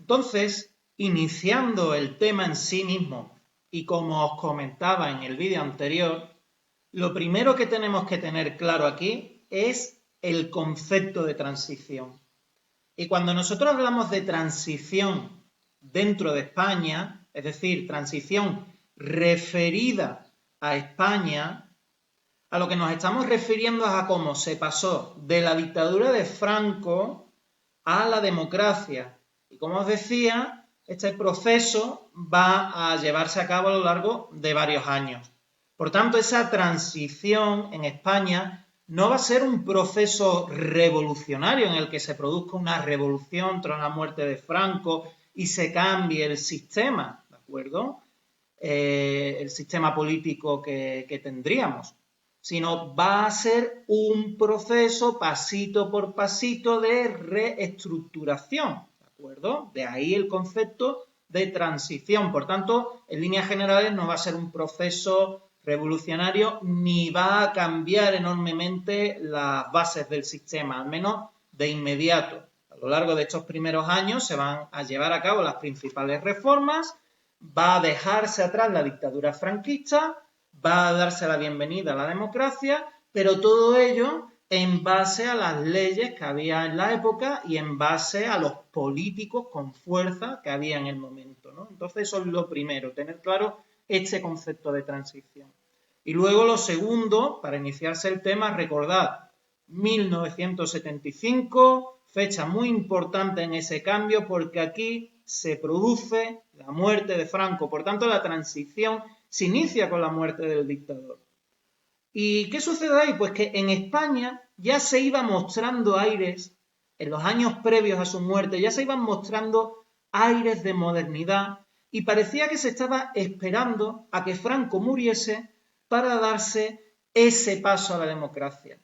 Entonces, iniciando el tema en sí mismo, y como os comentaba en el vídeo anterior, lo primero que tenemos que tener claro aquí es el concepto de transición. Y cuando nosotros hablamos de transición dentro de España, es decir, transición referida a España, a lo que nos estamos refiriendo es a cómo se pasó de la dictadura de Franco a la democracia. Y como os decía, este proceso va a llevarse a cabo a lo largo de varios años. Por tanto, esa transición en España no va a ser un proceso revolucionario en el que se produzca una revolución tras la muerte de Franco y se cambie el sistema, ¿de acuerdo? El sistema político que tendríamos, sino va a ser un proceso pasito por pasito de reestructuración, ¿de acuerdo? De ahí el concepto de transición. Por tanto, en líneas generales no va a ser un proceso revolucionario ni va a cambiar enormemente las bases del sistema, al menos de inmediato. A lo largo de estos primeros años se van a llevar a cabo las principales reformas, va a dejarse atrás la dictadura franquista, va a darse la bienvenida a la democracia, pero todo ello en base a las leyes que había en la época y en base a los políticos con fuerza que había en el momento, ¿no? Entonces eso es lo primero, tener claro este concepto de transición. Y luego lo segundo, para iniciarse el tema, recordad, 1975, fecha muy importante en ese cambio porque aquí se produce la muerte de Franco, por tanto la transición se inicia con la muerte del dictador. ¿Y qué sucede ahí? Pues que en España ya se iba mostrando aires, en los años previos a su muerte, ya se iban mostrando aires de modernidad y parecía que se estaba esperando a que Franco muriese para darse ese paso a la democracia.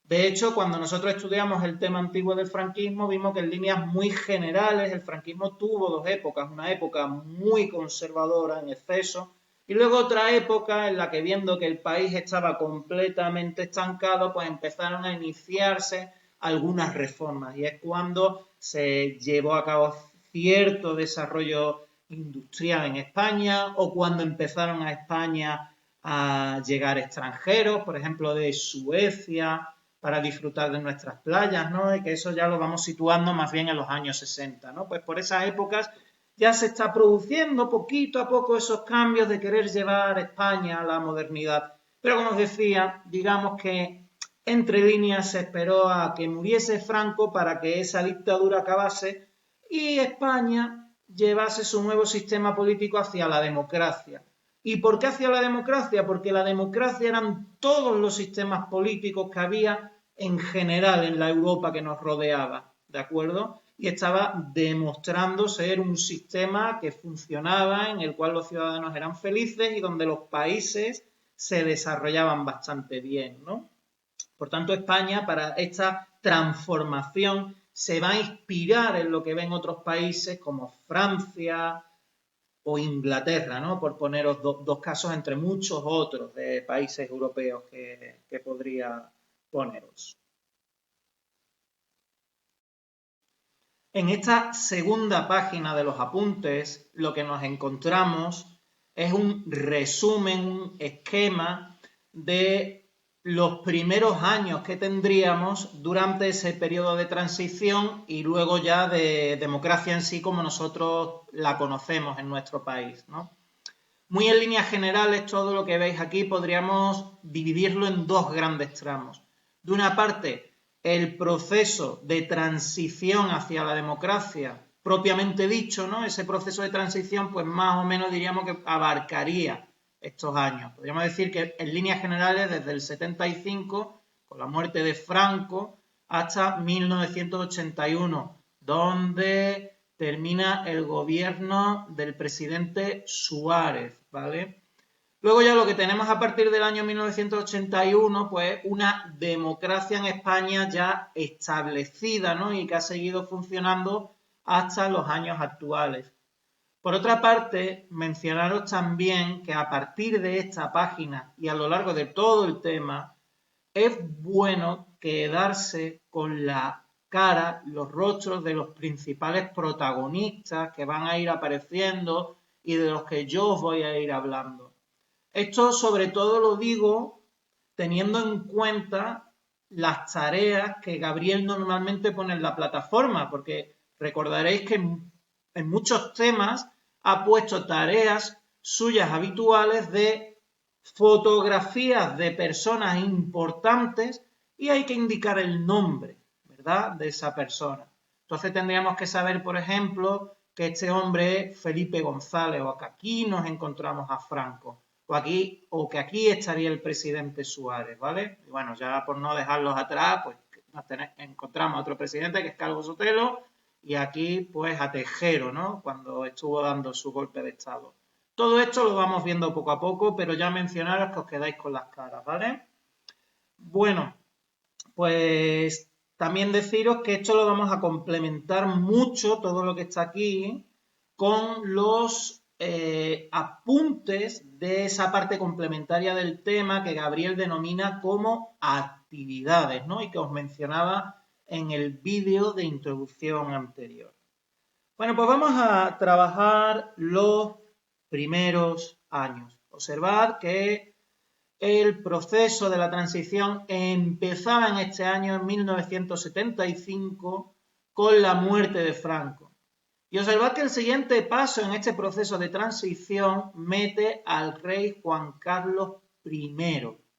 De hecho, cuando nosotros estudiamos el tema antiguo del franquismo, vimos que en líneas muy generales el franquismo tuvo dos épocas, una época muy conservadora en exceso y luego otra época en la que viendo que el país estaba completamente estancado, pues empezaron a iniciarse algunas reformas y es cuando se llevó a cabo cierto desarrollo industrial en España o cuando empezaron a España a llegar extranjeros, por ejemplo de Suecia, para disfrutar de nuestras playas, ¿no? Y que eso ya lo vamos situando más bien en los años 60, ¿no? Pues por esas épocas ya se está produciendo poquito a poco esos cambios de querer llevar a España a la modernidad. Pero como os decía, digamos que entre líneas se esperó a que muriese Franco para que esa dictadura acabase y España llevase su nuevo sistema político hacia la democracia. ¿Y por qué hacia la democracia? Porque la democracia eran todos los sistemas políticos que había en general en la Europa que nos rodeaba, ¿de acuerdo? Y estaba demostrando ser un sistema que funcionaba, en el cual los ciudadanos eran felices y donde los países se desarrollaban bastante bien, ¿no? Por tanto, España, para esta transformación, se va a inspirar en lo que ven otros países como Francia, o Inglaterra, ¿no? Por poneros dos casos entre muchos otros de países europeos que podría poneros. En esta segunda página de los apuntes, lo que nos encontramos es un resumen, un esquema de los primeros años que tendríamos durante ese periodo de transición y luego ya de democracia en sí como nosotros la conocemos en nuestro país, ¿no? Muy en líneas generales, todo lo que veis aquí podríamos dividirlo en dos grandes tramos. De una parte, el proceso de transición hacia la democracia propiamente dicho, ¿no? Ese proceso de transición, pues más o menos diríamos que abarcaría estos años. Podríamos decir que en líneas generales desde el 75, con la muerte de Franco, hasta 1981, donde termina el gobierno del presidente Suárez, ¿vale? Luego ya lo que tenemos a partir del año 1981, pues una democracia en España ya establecida, ¿no? Y que ha seguido funcionando hasta los años actuales. Por otra parte, mencionaros también que a partir de esta página y a lo largo de todo el tema, es bueno quedarse con la caras, los rostros de los principales protagonistas que van a ir apareciendo y de los que yo os voy a ir hablando. Esto sobre todo lo digo teniendo en cuenta las tareas que Gabriel normalmente pone en la plataforma, porque recordaréis que en muchos temas ha puesto tareas suyas habituales de fotografías de personas importantes y hay que indicar el nombre, ¿verdad?, de esa persona. Entonces tendríamos que saber, por ejemplo, que este hombre es Felipe González, o que aquí nos encontramos a Franco, o que aquí estaría el presidente Suárez, ¿vale? Y bueno, ya por no dejarlos atrás, pues encontramos a otro presidente que es Calvo Sotelo, y aquí pues a Tejero, ¿no?, cuando estuvo dando su golpe de estado. Todo esto lo vamos viendo poco a poco, pero ya mencionaros que os quedáis con las caras, ¿vale? Bueno, pues también deciros que esto lo vamos a complementar mucho, todo lo que está aquí, con los apuntes de esa parte complementaria del tema que Gabriel denomina como actividades, ¿no?, y que os mencionaba en el vídeo de introducción anterior. Bueno, pues vamos a trabajar los primeros años. Observad que el proceso de la transición empezaba en este año, en 1975, con la muerte de Franco. Y observad que el siguiente paso en este proceso de transición mete al rey Juan Carlos I.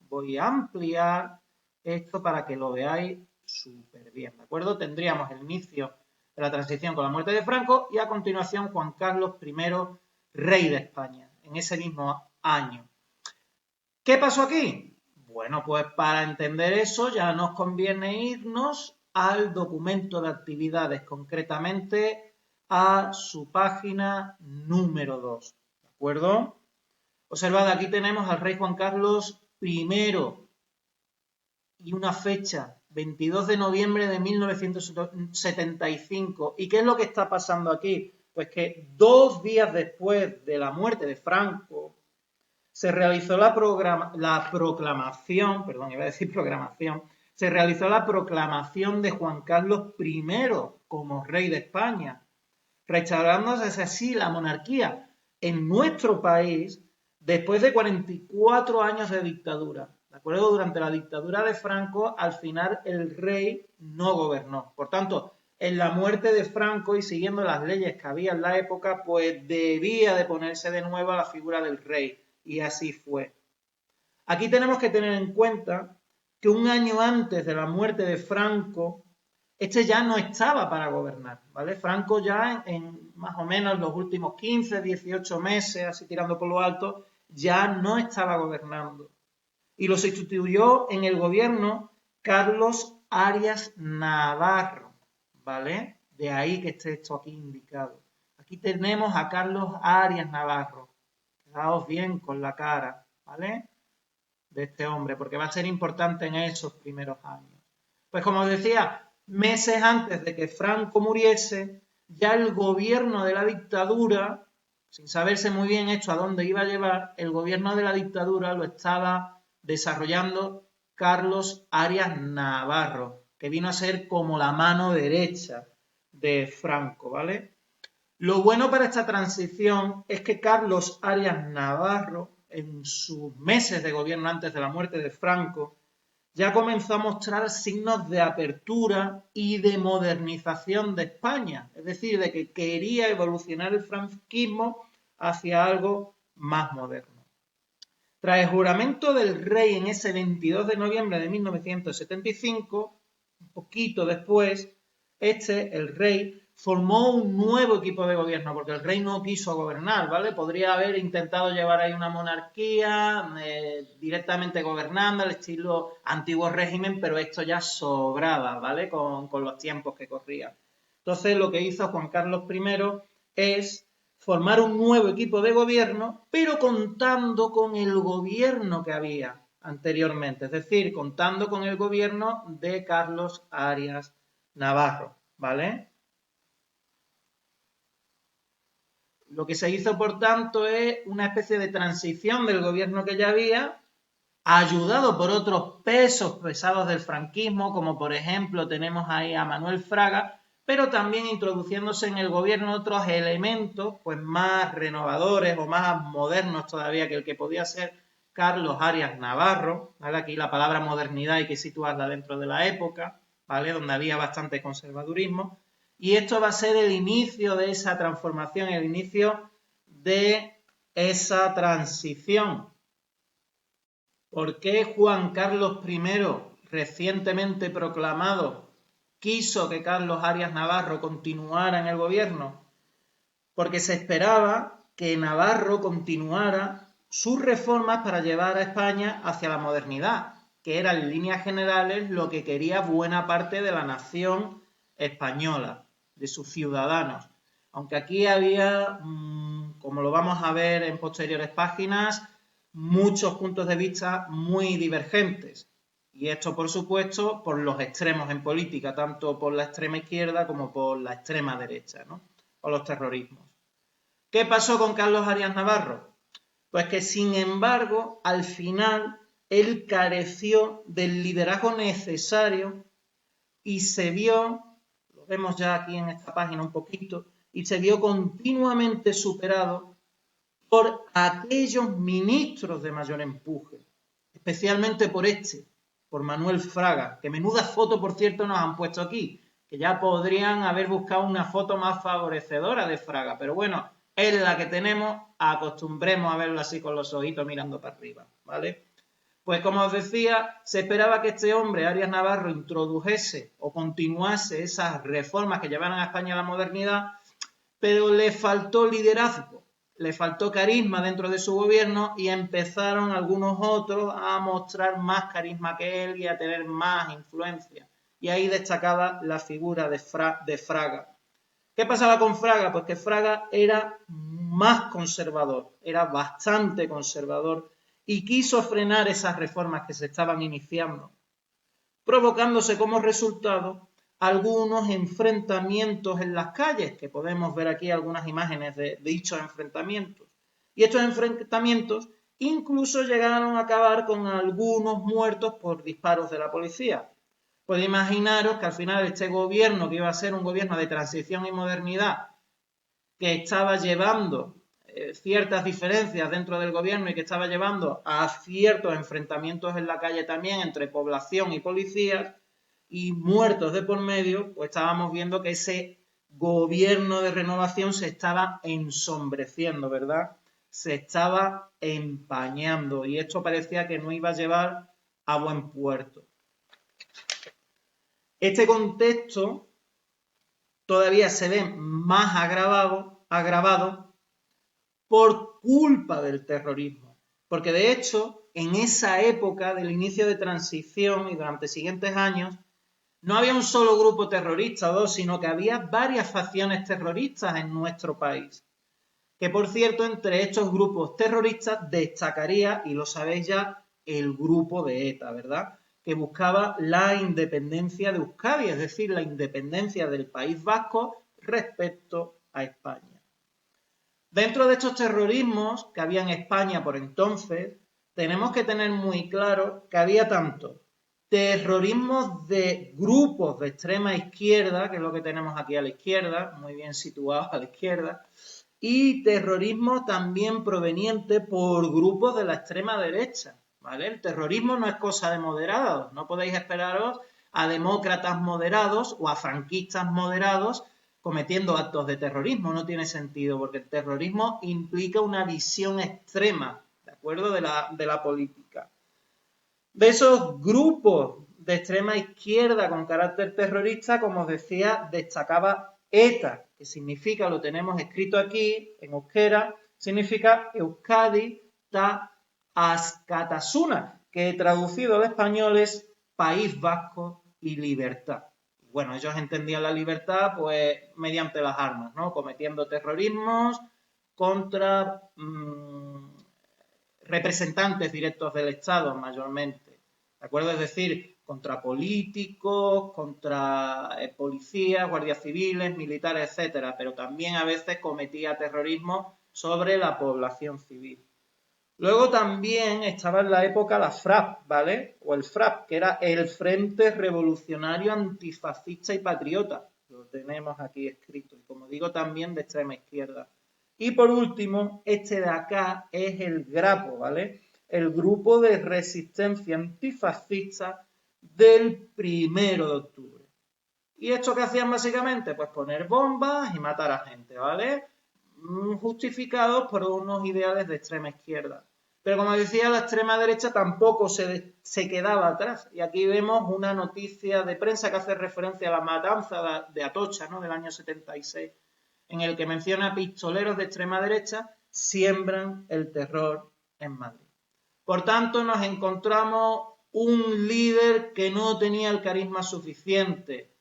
Voy a ampliar esto para que lo veáis súper bien, ¿de acuerdo? Tendríamos el inicio de la transición con la muerte de Franco y a continuación Juan Carlos I, rey de España, en ese mismo año. ¿Qué pasó aquí? Bueno, pues para entender eso ya nos conviene irnos al documento de actividades, concretamente a su página número 2, ¿de acuerdo? Observad, aquí tenemos al rey Juan Carlos I y una fecha, 22 de noviembre de 1975. ¿Y qué es lo que está pasando aquí? Pues que 2 días después de la muerte de Franco, se realizó la proclamación de Juan Carlos I como rey de España, restaurándose así la monarquía en nuestro país después de 44 años de dictadura. ¿De acuerdo? Durante la dictadura de Franco, al final el rey no gobernó. Por tanto, en la muerte de Franco y siguiendo las leyes que había en la época, pues debía de ponerse de nuevo a la figura del rey. Y así fue. Aquí tenemos que tener en cuenta que un año antes de la muerte de Franco, este ya no estaba para gobernar, ¿vale? Franco ya en más o menos los últimos 15, 18 meses, así tirando por lo alto, ya no estaba gobernando. Y lo sustituyó en el gobierno Carlos Arias Navarro, ¿vale? De ahí que esté esto aquí indicado. Aquí tenemos a Carlos Arias Navarro. Quedaos bien con la cara, ¿vale?, de este hombre, porque va a ser importante en esos primeros años. Pues como os decía, meses antes de que Franco muriese, ya el gobierno de la dictadura, sin saberse muy bien esto a dónde iba a llevar, el gobierno de la dictadura lo estaba desarrollando Carlos Arias Navarro, que vino a ser como la mano derecha de Franco, ¿vale? Lo bueno para esta transición es que Carlos Arias Navarro, en sus meses de gobierno antes de la muerte de Franco, ya comenzó a mostrar signos de apertura y de modernización de España, es decir, de que quería evolucionar el franquismo hacia algo más moderno. Tras el juramento del rey en ese 22 de noviembre de 1975, un poquito después, el rey, formó un nuevo equipo de gobierno, porque el rey no quiso gobernar, ¿vale? Podría haber intentado llevar ahí una monarquía, directamente gobernando, al estilo antiguo régimen, pero esto ya sobraba, ¿vale?, con los tiempos que corrían. Entonces, lo que hizo Juan Carlos I es formar un nuevo equipo de gobierno, pero contando con el gobierno que había anteriormente, es decir, contando con el gobierno de Carlos Arias Navarro, ¿vale? Lo que se hizo, por tanto, es una especie de transición del gobierno que ya había ayudado por otros pesos pesados del franquismo, como por ejemplo tenemos ahí a Manuel Fraga, pero también introduciéndose en el gobierno otros elementos pues más renovadores o más modernos todavía que el que podía ser Carlos Arias Navarro, ¿vale? Aquí la palabra modernidad hay que situarla dentro de la época, ¿vale? Donde había bastante conservadurismo, y esto va a ser el inicio de esa transformación, el inicio de esa transición. ¿Por qué Juan Carlos I, recientemente proclamado, quiso que Carlos Arias Navarro continuara en el gobierno? Porque se esperaba que Navarro continuara sus reformas para llevar a España hacia la modernidad, que era en líneas generales lo que quería buena parte de la nación española, de sus ciudadanos. Aunque aquí había, como lo vamos a ver en posteriores páginas, muchos puntos de vista muy divergentes. Y esto, por supuesto, por los extremos en política, tanto por la extrema izquierda como por la extrema derecha, ¿no? O los terrorismos. ¿Qué pasó con Carlos Arias Navarro? Pues que, sin embargo, al final él careció del liderazgo necesario y se vio, lo vemos ya aquí en esta página un poquito, y se vio continuamente superado por aquellos ministros de mayor empuje, especialmente por Manuel Fraga, que menuda foto, por cierto, nos han puesto aquí, que ya podrían haber buscado una foto más favorecedora de Fraga, pero bueno, es la que tenemos, acostumbremos a verlo así con los ojitos mirando para arriba, ¿vale? Pues como os decía, se esperaba que este hombre, Arias Navarro, introdujese o continuase esas reformas que llevaran a España a la modernidad, pero le faltó liderazgo, le faltó carisma dentro de su gobierno y empezaron algunos otros a mostrar más carisma que él y a tener más influencia. Y ahí destacaba la figura de Fraga. ¿Qué pasaba con Fraga? Pues que Fraga era más conservador, era bastante conservador y quiso frenar esas reformas que se estaban iniciando, provocándose como resultado algunos enfrentamientos en las calles, que podemos ver aquí algunas imágenes de dichos enfrentamientos. Y estos enfrentamientos incluso llegaron a acabar con algunos muertos por disparos de la policía. Pues imaginaros que al final este gobierno, que iba a ser un gobierno de transición y modernidad, que estaba llevando ciertas diferencias dentro del gobierno y que estaba llevando a ciertos enfrentamientos en la calle también entre población y policías y muertos de por medio, pues estábamos viendo que ese gobierno de renovación se estaba ensombreciendo, ¿verdad? Se estaba empañando y esto parecía que no iba a llevar a buen puerto. Este contexto todavía se ve más agravado por culpa del terrorismo. Porque de hecho, en esa época del inicio de transición y durante siguientes años, no había un solo grupo terrorista o dos, sino que había varias facciones terroristas en nuestro país. Que por cierto, entre estos grupos terroristas destacaría, y lo sabéis ya, el grupo de ETA, ¿verdad? Que buscaba la independencia de Euskadi, es decir, la independencia del País Vasco respecto a España. Dentro de estos terrorismos que había en España por entonces, tenemos que tener muy claro que había tanto terrorismos de grupos de extrema izquierda, que es lo que tenemos aquí a la izquierda, muy bien situado a la izquierda, y terrorismo también proveniente por grupos de la extrema derecha, ¿vale? El terrorismo no es cosa de moderados, no podéis esperaros a demócratas moderados o a franquistas moderados cometiendo actos de terrorismo, no tiene sentido, porque el terrorismo implica una visión extrema, ¿de acuerdo?, de la política. De esos grupos de extrema izquierda con carácter terrorista, como os decía, destacaba ETA, que significa, lo tenemos escrito aquí en euskera, significa Euskadi ta Askatasuna, que traducido al español es País Vasco y Libertad. Bueno, ellos entendían la libertad pues mediante las armas, ¿no? Cometiendo terrorismos contra representantes directos del Estado mayormente, ¿de acuerdo? Es decir, contra políticos, contra policías, guardias civiles, militares, etcétera, pero también a veces cometía terrorismo sobre la población civil. Luego también estaba en la época la FRAP, ¿vale? O el FRAP, que era el Frente Revolucionario Antifascista y Patriota. Lo tenemos aquí escrito. Y como digo, también de extrema izquierda. Y por último, este de acá es el GRAPO, ¿vale? El Grupo de Resistencia Antifascista del 1 de octubre. ¿Y esto qué hacían básicamente? Pues poner bombas y matar a gente, ¿vale? Justificados por unos ideales de extrema izquierda. Pero como decía, la extrema derecha tampoco se quedaba atrás. Y aquí vemos una noticia de prensa que hace referencia a la matanza de Atocha, ¿no? Del año 76, en el que menciona pistoleros de extrema derecha siembran el terror en Madrid. Por tanto, nos encontramos un líder que no tenía el carisma suficiente,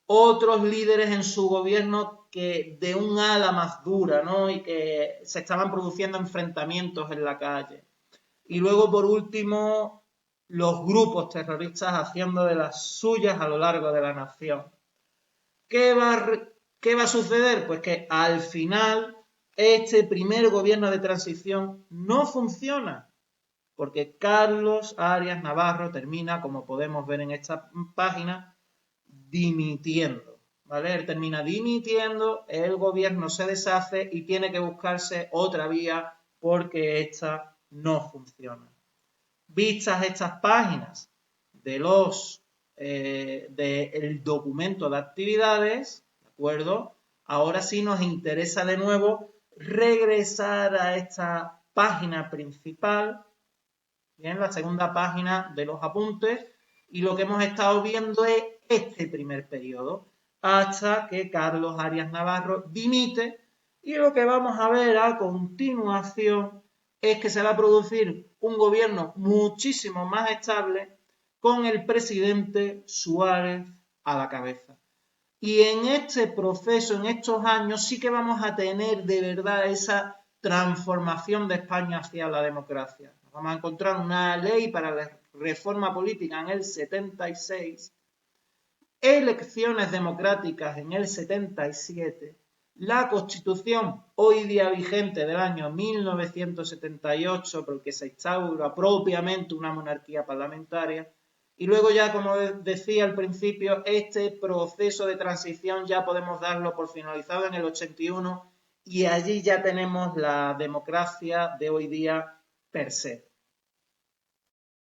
otros líderes en su gobierno que de un ala más dura, ¿no? Y que se estaban produciendo enfrentamientos en la calle. Y luego, por último, los grupos terroristas haciendo de las suyas a lo largo de la nación. ¿Qué va a suceder? Pues que al final este primer gobierno de transición no funciona, porque Carlos Arias Navarro termina, como podemos ver en esta página, dimitiendo, ¿vale? Él termina dimitiendo, el gobierno se deshace y tiene que buscarse otra vía porque esta no funciona. Vistas estas páginas de del documento de actividades, ¿de acuerdo? Ahora sí nos interesa de nuevo regresar a esta página principal, bien, la segunda página de los apuntes, y lo que hemos estado viendo es este primer periodo, hasta que Carlos Arias Navarro dimite, y lo que vamos a ver a continuación es que se va a producir un gobierno muchísimo más estable con el presidente Suárez a la cabeza. Y en este proceso, en estos años, sí que vamos a tener de verdad esa transformación de España hacia la democracia. Vamos a encontrar una ley para la reforma política en el 76, elecciones democráticas en el 77, la Constitución hoy día vigente del año 1978, por el que se instaura propiamente una monarquía parlamentaria, y luego ya, como decía al principio, este proceso de transición ya podemos darlo por finalizado en el 81 y allí ya tenemos la democracia de hoy día per se.